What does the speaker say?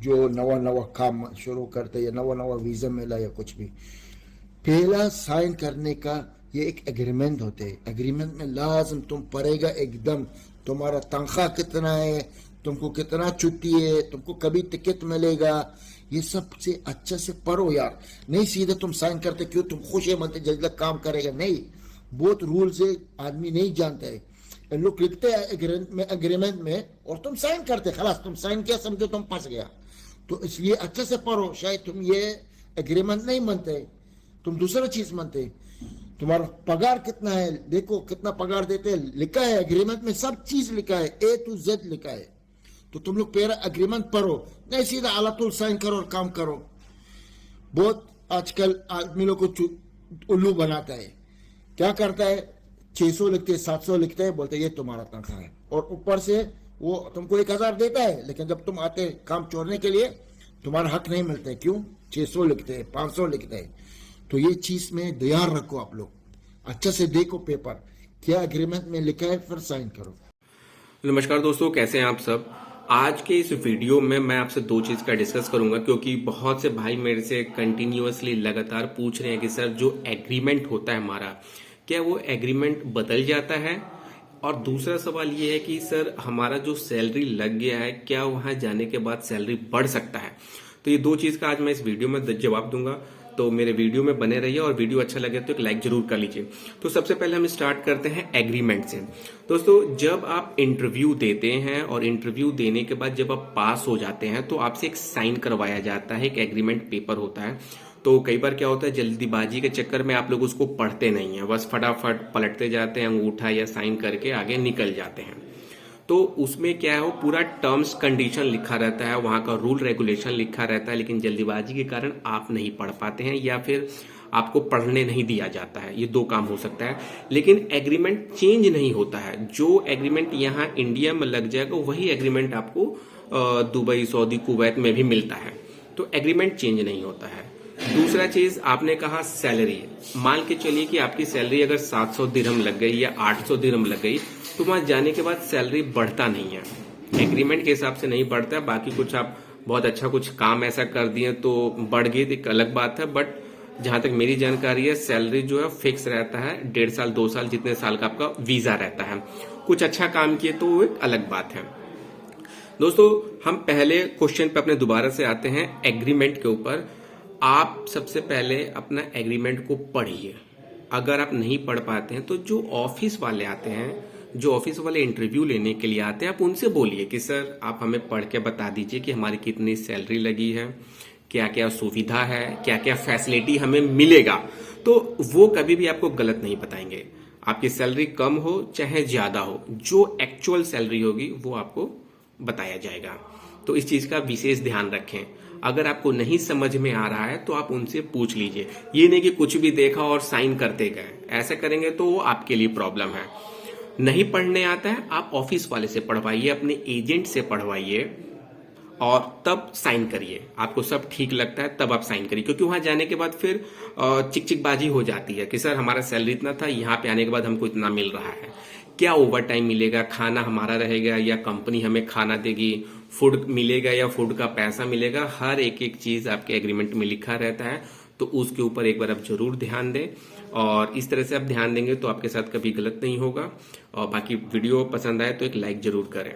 जो नवा नवा काम शुरू करते या नवा नवा वीज़ा मिला या कुछ भी, पहला साइन करने का ये एक एग्रीमेंट होते हैं। एग्रीमेंट में लाजम तुम पढ़ेगा एकदम, तुम्हारा तनख्वाह कितना है, तुमको कितना छुट्टी है, तुमको कभी टिकट मिलेगा, ये सब से अच्छा से पढ़ो यार। नहीं सीधे तुम साइन करते क्यों, तुम खुश है मनते जल्दी काम करेगा, नहीं। बहुत रूल्स है, आदमी नहीं जानता है। इन लोग लिखते हैं एग्रीमेंट में और तुम साइन करते, खलास तुम साइन किया, समझो तुम फंस गया। तो इसलिए अच्छे से पढ़ो, शायद तुम ये एग्रीमेंट नहीं मानते, तुम दूसरा चीज मानते। तुम्हारा पगार कितना है, देखो कितना पगार देते हैं, लिखा है एग्रीमेंट में, सब चीज लिखा है, A to Z लिखा है। तो तुम लोग पहला एग्रीमेंट पढ़ो, नहीं सीधा आलातुल साइन करो और काम करो। बहुत आजकल आदमी लोग को उल्लू बनाता है। क्या करता है, 600 लिखते, 700 लिखते हैं, बोलते ये तुम्हारा तनख्वाह है, और ऊपर से वो तुमको 1000 देता है, लेकिन जब तुम आते काम छोड़ने के लिए तुम्हारा हक नहीं मिलता है। क्यों, 600 लिखते हैं, 500 लिखते हैं। तो ये चीज में ध्यान रखो, आप लोग अच्छा से देखो पेपर क्या एग्रीमेंट में लिखा है, फिर साइन करो। नमस्कार दोस्तों, कैसे हैं आप सब। आज के इस वीडियो में मैं आपसे दो चीज का डिस्कस करूंगा, क्योंकि बहुत से भाई मेरे से कंटिन्यूअसली लगातार पूछ रहे हैं कि सर जो एग्रीमेंट होता है हमारा, क्या वो एग्रीमेंट बदल जाता है, और दूसरा सवाल ये है कि सर हमारा जो सैलरी लग गया है, क्या वहां जाने के बाद सैलरी बढ़ सकता है। तो ये दो चीज का आज मैं इस वीडियो में जवाब दूंगा, तो मेरे वीडियो में बने रहिए, और वीडियो अच्छा लगे तो एक लाइक जरूर कर लीजिए। तो सबसे पहले हम स्टार्ट करते हैं एग्रीमेंट से। दोस्तों, जब आप इंटरव्यू देते हैं और इंटरव्यू देने के बाद जब आप पास हो जाते हैं तो आपसे एक साइन करवाया जाता है, एक एग्रीमेंट पेपर होता है। तो कई बार क्या होता है, जल्दीबाजी के चक्कर में आप लोग उसको पढ़ते नहीं है, बस फटाफट पलटते जाते हैं, अंगूठा या साइन करके आगे निकल जाते हैं। तो उसमें क्या है, वो पूरा टर्म्स कंडीशन लिखा रहता है, वहां का रूल रेगुलेशन लिखा रहता है, लेकिन जल्दीबाजी के कारण आप नहीं पढ़ पाते हैं या फिर आपको पढ़ने नहीं दिया जाता है। ये दो काम हो सकता है, लेकिन एग्रीमेंट चेंज नहीं होता है। जो एग्रीमेंट यहाँ इंडिया में लग जाएगा वही एग्रीमेंट आपको दुबई, सऊदी, कुवैत में भी मिलता है। तो एग्रीमेंट चेंज नहीं होता है। दूसरा चीज, आपने कहा सैलरी। मान के चलिए कि आपकी सैलरी अगर 700 दिरहम लग गई या 800 दिरहम लग गई, तो वहां जाने के बाद सैलरी बढ़ता नहीं है, एग्रीमेंट के हिसाब से नहीं बढ़ता है। बाकी कुछ आप बहुत अच्छा कुछ काम ऐसा कर दिए तो बढ़ गई, तो एक अलग बात है। बट जहां तक मेरी जानकारी है, सैलरी जो है फिक्स रहता है, 1.5 साल 2 साल जितने साल का आपका वीजा रहता है। कुछ अच्छा काम किए तो वो एक अलग बात है। दोस्तों, हम पहले क्वेश्चन पे अपने दोबारा से आते हैं एग्रीमेंट के ऊपर। आप सबसे पहले अपना एग्रीमेंट को पढ़िए। अगर आप नहीं पढ़ पाते हैं तो जो ऑफिस वाले आते हैं, जो ऑफिस वाले इंटरव्यू लेने के लिए आते हैं, आप उनसे बोलिए कि सर आप हमें पढ़ के बता दीजिए कि हमारी कितनी सैलरी लगी है, क्या क्या सुविधा है, क्या क्या फैसिलिटी हमें मिलेगा। तो वो कभी भी आपको गलत नहीं बताएंगे। आपकी सैलरी कम हो चाहे ज्यादा हो, जो एक्चुअल सैलरी होगी वो आपको बताया जाएगा। तो इस चीज का विशेष ध्यान रखें। अगर आपको नहीं समझ में आ रहा है तो आप उनसे पूछ लीजिए। ये नहीं कि कुछ भी देखा और साइन करते गए, ऐसा करेंगे तो वो आपके लिए प्रॉब्लम है। नहीं पढ़ने आता है, आप ऑफिस वाले से पढ़वाइए, अपने एजेंट से पढ़वाइए, और तब साइन करिए। आपको सब ठीक लगता है तब आप साइन करिए, क्योंकि वहां जाने के बाद फिर चिकचिकबाजी हो जाती है कि सर हमारा सैलरी इतना था, यहाँ पे आने के बाद हमको इतना मिल रहा है। क्या ओवर टाइम मिलेगा, खाना हमारा रहेगा या कंपनी हमें खाना देगी, फूड मिलेगा या फूड का पैसा मिलेगा, हर एक एक चीज आपके एग्रीमेंट में लिखा रहता है। तो उसके ऊपर एक बार आप जरूर ध्यान दें, और इस तरह से आप ध्यान देंगे तो आपके साथ कभी गलत नहीं होगा। और बाकी वीडियो पसंद आए तो एक लाइक जरूर करें।